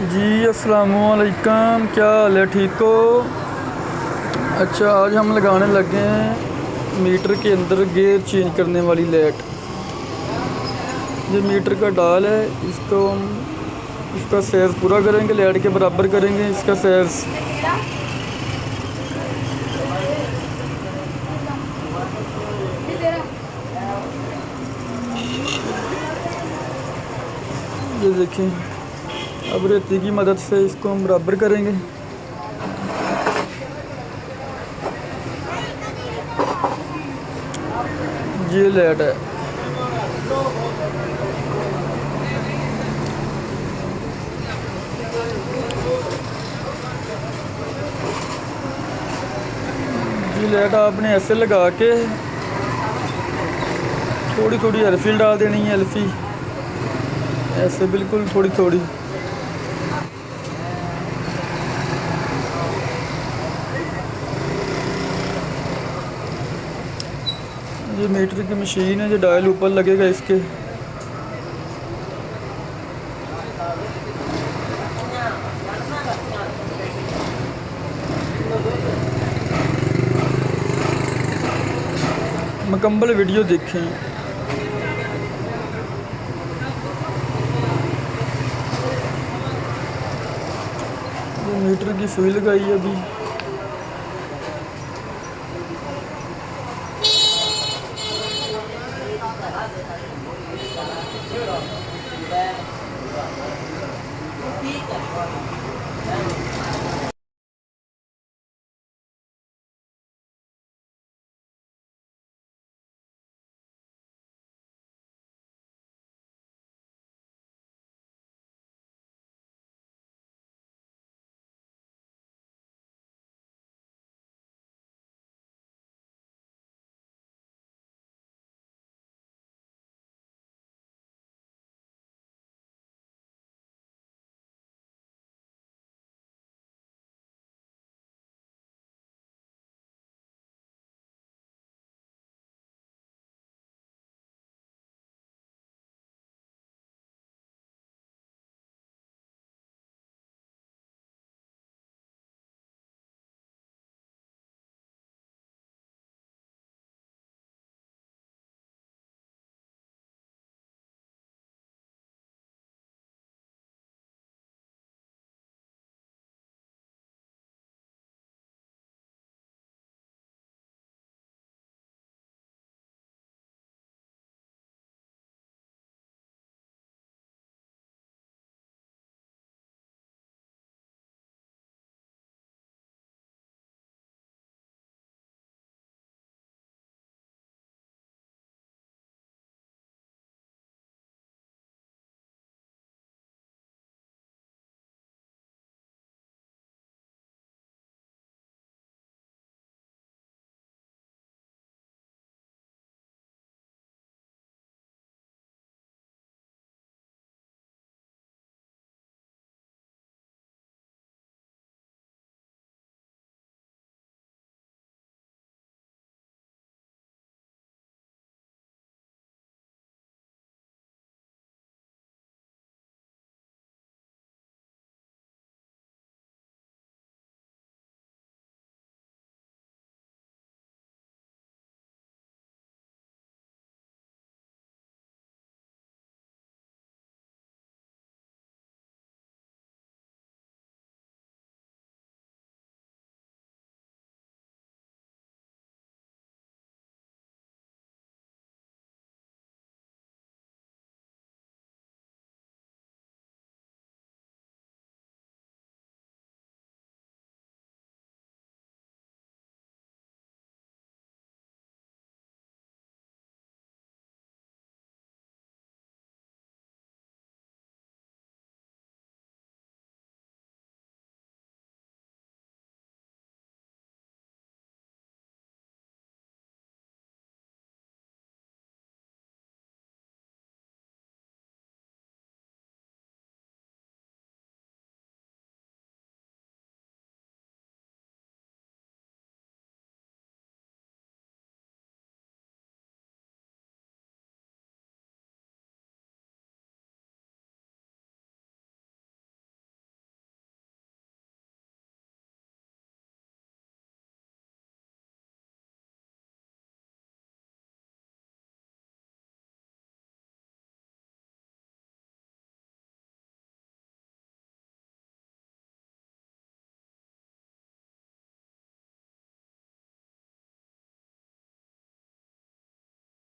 जी अस्सलामुअलैकुम, क्या हाल है? ठीक हो? अच्छा, आज हम लगाने लगे हैं मीटर के अंदर गियर चेंज करने वाली लाइट। ये मीटर का डाल है, इसको हम इसका साइज़ पूरा करेंगे, लाइट के बराबर करेंगे इसका साइज़। ये देखें, अब रेती की मदद से इसको हम बराबर करेंगे। ये लाइट है। ये लाइट आपने ऐसे लगा के थोड़ी थोड़ी एलफी डाल देनी है। एलफी ऐसे बिल्कुल थोड़ी थोड़ी। ये मीटर की मशीन है, जो डायल ऊपर लगेगा इसके। मुकम्मल वीडियो देखें। ये मीटर की सुई लगाई है अभी।